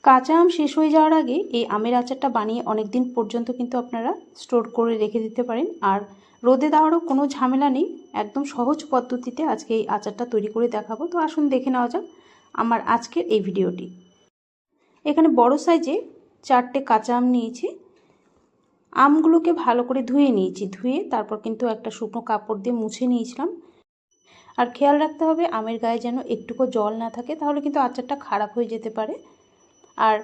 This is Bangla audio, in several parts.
কাঁচা আম শেষ হয়ে যাওয়ার আগে এই আমের আচারটা বানিয়ে অনেক দিন পর্যন্ত কিন্তু আপনারা স্টোর করে রেখে দিতে পারেন। আর রোদে দেওয়ারও কোনো ঝামেলা নেই, একদম সহজ পদ্ধতিতে আজকে এই আচারটা তৈরি করে দেখাবো। তো আসুন দেখে নেওয়া যাক আমার আজকের এই ভিডিওটি। এখানে বড় সাইজে 4টে কাঁচা আম নিয়েছি। আমগুলোকে ভালো করে ধুয়ে নিয়েছি, ধুয়ে তারপর কিন্তু একটা শুকনো কাপড় দিয়ে মুছে নিয়েছিলাম। আর খেয়াল রাখতে হবে আমের গায়ে যেন একটুকু জল না থাকে, তাহলে কিন্তু আচারটা খারাপ হয়ে যেতে পারে। আর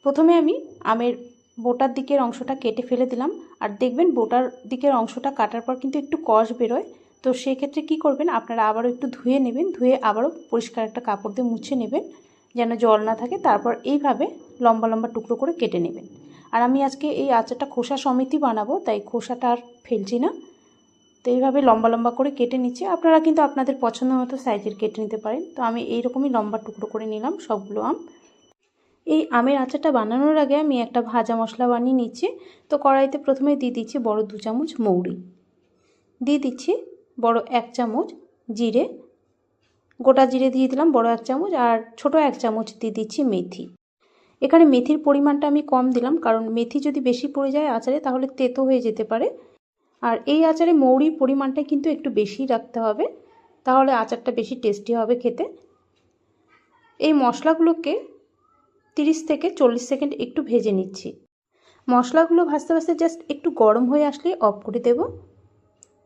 প্রথমে আমি আমের বোটার দিকের অংশটা কেটে ফেলে দিলাম। আর দেখবেন বোটার দিকের অংশটা কাটার পর কিন্তু একটু কষ বেরোয়। তো সেক্ষেত্রে কি করবেন, আপনারা আবারও একটু ধুয়ে নেবেন, ধুয়ে আবারও পরিষ্কার একটা কাপড় দিয়ে মুছে নেবেন যেন জল না থাকে। তারপর এইভাবে লম্বা লম্বা টুকরো করে কেটে নেবেন। আর আমি আজকে এই আচারটা খোসা সমেতই বানাবো, তাই খোসাটা আর ফেলছি না। তো এইভাবে লম্বা লম্বা করে কেটে নিচ্ছি। আপনারা কিন্তু আপনাদের পছন্দ মতো সাইজের কেটে নিতে পারেন। তো আমি এইরকমই লম্বা টুকরো করে নিলাম সবগুলো আম। এই আমের আচারটা বানানোর আগে আমি একটা ভাজা মশলা বানিয়ে নিচ্ছি। তো কড়াইতে প্রথমে দিয়ে দিচ্ছি বড় 2 চামচ মৌরি, দিয়ে দিচ্ছি বড় 1 চামচ জিরে, গোটা জিরে দিয়ে দিলাম বড় 1 চামচ, আর ছোট 1 চামচ দিয়ে দিচ্ছি মেথি। এখানে মেথির পরিমাণটা আমি কম দিলাম, কারণ মেথি যদি বেশি পড়ে যায় আচারে তাহলে তেতো হয়ে যেতে পারে। আর এই আচারে মৌরির পরিমাণটা কিন্তু একটু বেশি রাখতে হবে, তাহলে আচারটা বেশি টেস্টি হবে খেতে। এই মশলাগুলোকে 30 থেকে 40 সেকেন্ড একটু ভেজে নিচ্ছি। মশলাগুলো ভাজতে ভাজতে জাস্ট একটু গরম হয়ে আসলে অফ করে দেব।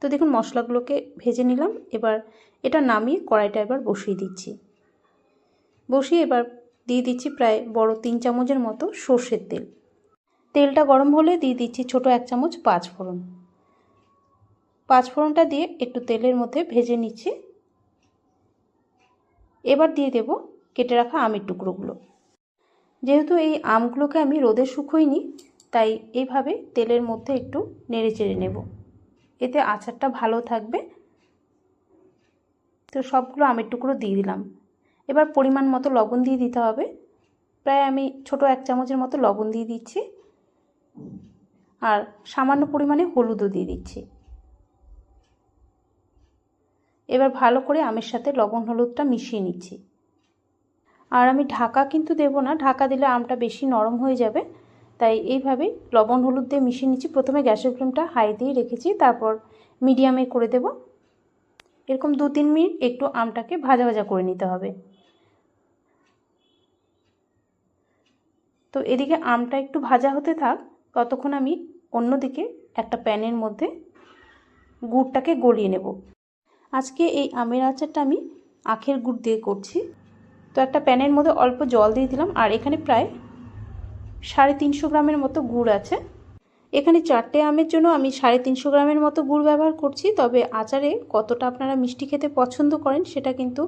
তো দেখুন মশলাগুলোকে ভেজে নিলাম। এবার এটা নামিয়ে কড়াইটা এবার বসিয়ে দিচ্ছি। বসিয়ে এবার দিয়ে দিচ্ছি প্রায় বড় 3 চামচের মতো সর্ষের তেল। তেলটা গরম হলে দিয়ে দিচ্ছি ছোট 1 চামচ 5 ফোড়ন। 5 ফোড়নটা দিয়ে একটু তেলের মধ্যে ভেজে নিচ্ছি। এবার দিয়ে দেব কেটে রাখা আমের টুকরোগুলো। যেহেতু এই আমগুলোকে আমি রোদে শুকোইনি, তাই এইভাবে তেলের মধ্যে একটু নেড়ে চেড়ে নেব, এতে আচারটা ভালো থাকবে। তো সবগুলো আমের টুকরো দিয়ে দিলাম। এবার পরিমাণ মতো লবণ দিয়ে দিতে হবে। প্রায় আমি ছোট 1 চামচের মতো লবণ দিয়ে দিচ্ছি, আর সামান্য পরিমাণে হলুদও দিয়ে দিচ্ছি। এবার ভালো করে আমের সাথে লবণ হলুদটা মিশিয়ে নিচ্ছি। আর আমি ঢাকা কিন্তু দেব না, ঢাকা দিলে আমটা বেশি নরম হয়ে যাবে। তাই এইভাবে লবণ হলুদ দিয়ে মিশিয়ে নিচ্ছি। প্রথমে গ্যাসের ফ্লেমটা হাই দিয়ে রেখেছি, তারপর মিডিয়ামে করে দেব। এরকম 2-3 মিনিট একটু আমটাকে ভাজা ভাজা করে নিতে হবে। তো এদিকে আমটা একটু ভাজা হতে থাক, ততক্ষণ আমি অন্যদিকে একটা প্যানের মধ্যে গুড়টাকে গলিয়ে নেব। আজকে এই আমের আচারটা আমি আখের গুড় দিয়ে করছি। তো একটা প্যানের মধ্যে অল্প জল দিয়ে দিলাম, আর এখানে প্রায় 350 গ্রামের মতো গুড় আছে। এখানে 4টে আমের জন্য আমি 350 গ্রামের মতো গুড় ব্যবহার করছি। তবে আচারে কতটা আপনারা মিষ্টি খেতে পছন্দ করেন সেটা কিন্তু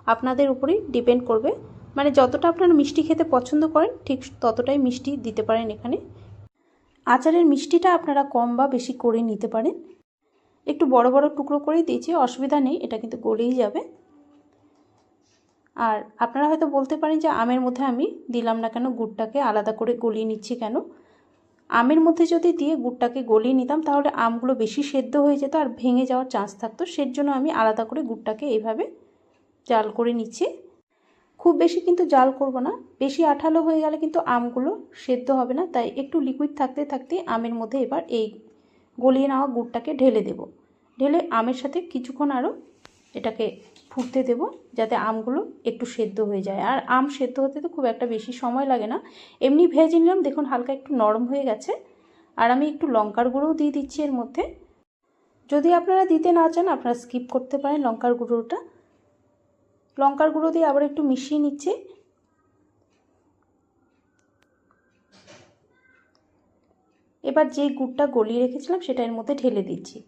আপনাদের উপরেই ডিপেন্ড করবে। মানে যতটা আপনারা মিষ্টি খেতে পছন্দ করেন ঠিক ততটাই মিষ্টি দিতে পারেন। এখানে আচারের মিষ্টিটা আপনারা কম বা বেশি করে নিতে পারেন। একটু বড় বড় টুকরো করেই দিয়েছি, অসুবিধা নেই, এটা কিন্তু গলেই যাবে। আর আপনারা হয়তো বলতে পারেন যে আমের মধ্যে আমি দিলাম না কেন, গুড়টাকে আলাদা করে গলিয়ে নিচ্ছি কেন। আমের মধ্যে যদি দিয়ে গুড়টাকে গলিয়ে নিতাম তাহলে আমগুলো বেশি সেদ্ধ হয়ে যেত আর ভেঙে যাওয়ার চান্স থাকতো। সের জন্য আমি আলাদা করে গুড়টাকে এইভাবে জাল করে নিচ্ছি। খুব বেশি কিন্তু জাল করব না, বেশি আঠালো হয়ে গেলে কিন্তু আমগুলো সেদ্ধ হবে না। তাই একটু লিকুইড থাকতে থাকতে আমের মধ্যে এবার এই গলিয়ে নেওয়া গুড়টাকে ঢেলে দেব। ঢেলে আমের সাথে কিছুক্ষণ আরও এটাকে ফুটতে দেব, যাতে আমগুলো একটু সেদ্ধ হয়ে যায়। আর আম সেদ্ধ হতে তো খুব একটা বেশি সময় লাগে না, এমনি ভেজে নিলাম। দেখুন হালকা একটু নরম হয়ে গেছে। আর আমি একটু লঙ্কার গুঁড়োও দিয়ে দিচ্ছি এর মধ্যে। যদি আপনারা দিতে না চান আপনারা স্কিপ করতে পারেন লঙ্কার গুঁড়োটা। লঙ্কার গুঁড়ো দিয়ে আবার একটু মিশিয়ে নিচ্ছি। এবার যে গুড়টা গলিয়ে রেখেছিলাম সেটা এর মধ্যে ঢেলে দিচ্ছি।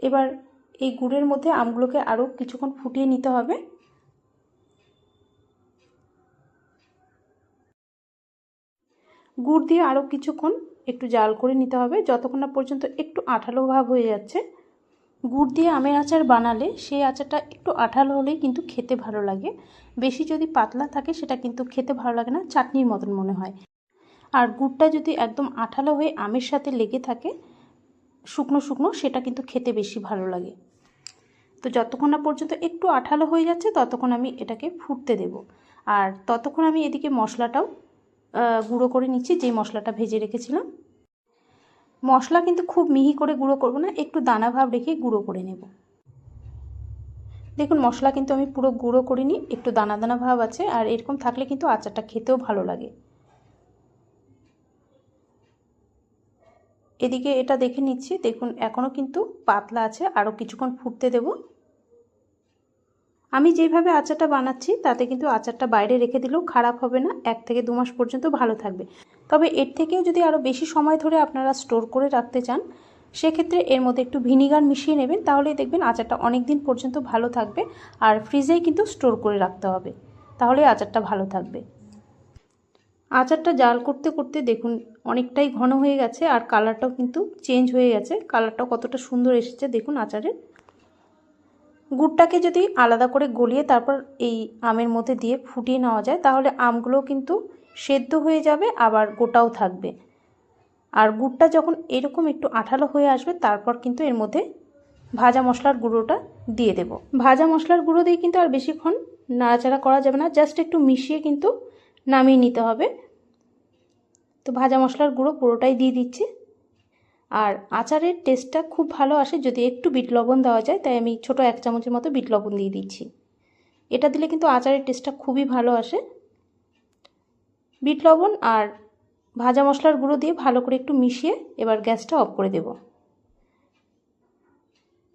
এবার এই গুড়ের মধ্যে আমগুলোকে আরও কিছুক্ষণ ফুটিয়ে নিতে হবে। গুড় দিয়ে আরও কিছুক্ষণ একটু জাল করে নিতে হবে, যতক্ষণ না পর্যন্ত একটু আঠালো ভাব হয়ে যাচ্ছে। গুড় দিয়ে আমের আচার বানালে সেই আচারটা একটু আঠালো হলেই কিন্তু খেতে ভালো লাগে। বেশি যদি পাতলা থাকে সেটা কিন্তু খেতে ভালো লাগে না, চাটনির মতন মনে হয়। আর গুড়টা যদি একদম আঠালো হয়ে আমের সাথে লেগে থাকে শুকনো শুকনো, সেটা কিন্তু খেতে বেশি ভালো লাগে। তো যতক্ষণ না পর্যন্ত একটু আঠালো হয়ে যাচ্ছে ততক্ষণ আমি এটাকে ফুটতে দেব। আর ততক্ষণ আমি এদিকে মশলাটাও গুঁড়ো করে নিচ্ছি, যে মশলাটা ভেজে রেখেছিলাম। মশলা কিন্তু খুব মিহি করে গুঁড়ো করব না, একটু দানা ভাব রেখে গুঁড়ো করে নেব। দেখুন মশলা কিন্তু আমি পুরো গুঁড়ো করিনি, একটু দানা দানা ভাব আছে। আর এরকম থাকলে কিন্তু আচারটা খেতেও ভালো লাগে। এদিকে এটা দেখে নিচ্ছি, দেখুন এখনও কিন্তু পাতলা আছে, আরও কিছুক্ষণ ফুটতে দেব। আমি যেভাবে আচারটা বানাচ্ছি তাতে কিন্তু আচারটা বাইরে রেখে দিলেও খারাপ হবে না, 1 থেকে 2 মাস পর্যন্ত ভালো থাকবে। তবে এর থেকেও যদি আরও বেশি সময় ধরে আপনারা স্টোর করে রাখতে চান, সেক্ষেত্রে এর মধ্যে একটু ভিনিগার মিশিয়ে নেবেন, তাহলেই দেখবেন আচারটা অনেক দিন পর্যন্ত ভালো থাকবে। আর ফ্রিজেই কিন্তু স্টোর করে রাখতে হবে, তাহলে আচারটা ভালো থাকবে। আচারটা জাল করতে করতে দেখুন অনেকটাই ঘন হয়ে গেছে, আর কালারটাও কিন্তু চেঞ্জ হয়ে গেছে। কালারটাও কতটা সুন্দর এসেছে দেখুন আচারের। গুড়টাকে যদি আলাদা করে গলিয়ে তারপর এই আমের মধ্যে দিয়ে ফুটিয়ে নেওয়া যায়, তাহলে আমগুলো কিন্তু সেদ্ধ হয়ে যাবে, আবার গোটাও থাকবে। আর গুড়টা যখন এরকম একটু আঠালো হয়ে আসবে, তারপর কিন্তু এর মধ্যে ভাজা মশলার গুঁড়োটা দিয়ে দেব। ভাজা মশলার গুঁড়ো দিয়ে কিন্তু আর বেশিক্ষণ নাড়াচাড়া করা যাবে না, জাস্ট একটু মিশিয়ে কিন্তু নামিয়ে নিতে হবে। তো ভাজা মশলার গুঁড়ো পুরোটাই দিয়ে দিচ্ছি। আর আচারের টেস্টটা খুব ভালো আসে যদি একটু বিট লবণ দেওয়া যায়, তাই আমি ছোটো 1 চামচের মতো বিট লবণ দিয়ে দিচ্ছি। এটা দিলে কিন্তু আচারের টেস্টটা খুবই ভালো আসে। বিট লবণ আর ভাজা মশলার গুঁড়ো দিয়ে ভালো করে একটু মিশিয়ে এবার গ্যাসটা অফ করে দেব।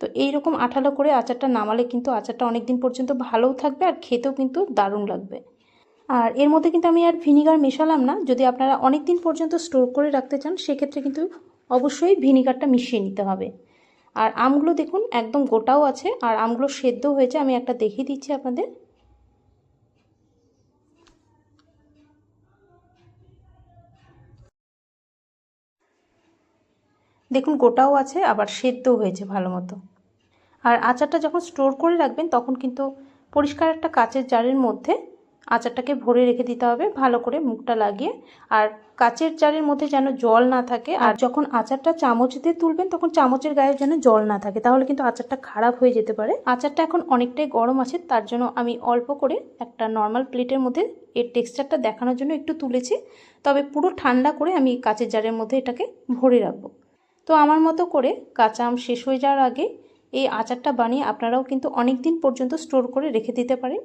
তো এইরকম আঠালো করে আচারটা নামালে কিন্তু আচারটা অনেক দিন পর্যন্ত ভালোও থাকবে, আর খেতেও কিন্তু দারুণ লাগবে। আর এর মধ্যে কিন্তু আমি আর ভিনিগার মেশালাম না। যদি আপনারা অনেক দিন পর্যন্ত স্টোর করে রাখতে চান, সেক্ষেত্রে কিন্তু অবশ্যই ভিনিগারটা মিশিয়ে নিতে হবে। আর আমগুলো দেখুন একদম গোটাও আছে, আর আমগুলো সেদ্ধ হয়েছে। আমি একটা দেখিয়ে দিচ্ছি আপনাদের। দেখুন গোটাও আছে, আবার সেদ্ধও হয়েছে ভালো মতো। আর আচারটা যখন স্টোর করে রাখবেন তখন কিন্তু পরিষ্কার একটা কাচের জারের মধ্যে আচারটাকে ভরে রেখে দিতে হবে, ভালো করে মুখটা লাগিয়ে। আর কাচের জারের মধ্যে যেন জল না থাকে, আর যখন আচারটা চামচ দিয়ে তুলবেন তখন চামচের গায়ে যেন জল না থাকে, তাহলে কিন্তু আচারটা খারাপ হয়ে যেতে পারে। আচারটা এখন অনেকটাই গরম আছে, তার জন্য আমি অল্প করে একটা নর্মাল প্লেটের মধ্যে এর টেক্সচারটা দেখানোর জন্য একটু তুলেছি। তবে পুরো ঠান্ডা করে আমি কাচের জারের মধ্যে এটাকে ভরে রাখবো। তো আমার মতো করে কাঁচা আম শেষ হয়ে যাওয়ার আগে এই আচারটা বানিয়ে আপনারাও কিন্তু অনেক দিন পর্যন্ত স্টোর করে রেখে দিতে পারেন।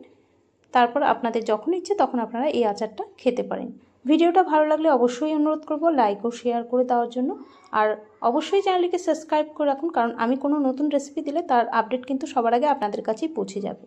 তারপর আপনাদের যখন ইচ্ছে তখন আপনারা এই আচারটা খেতে পারেন। ভিডিওটা ভালো লাগলে অবশ্যই অনুরোধ করব লাইক ও শেয়ার করে দেওয়ার জন্য। আর অবশ্যই চ্যানেলটিকে সাবস্ক্রাইব করে রাখুন, কারণ আমি কোনো নতুন রেসিপি দিলে তার আপডেট কিন্তু সবার আগে আপনাদের কাছেই পৌঁছে যাবে।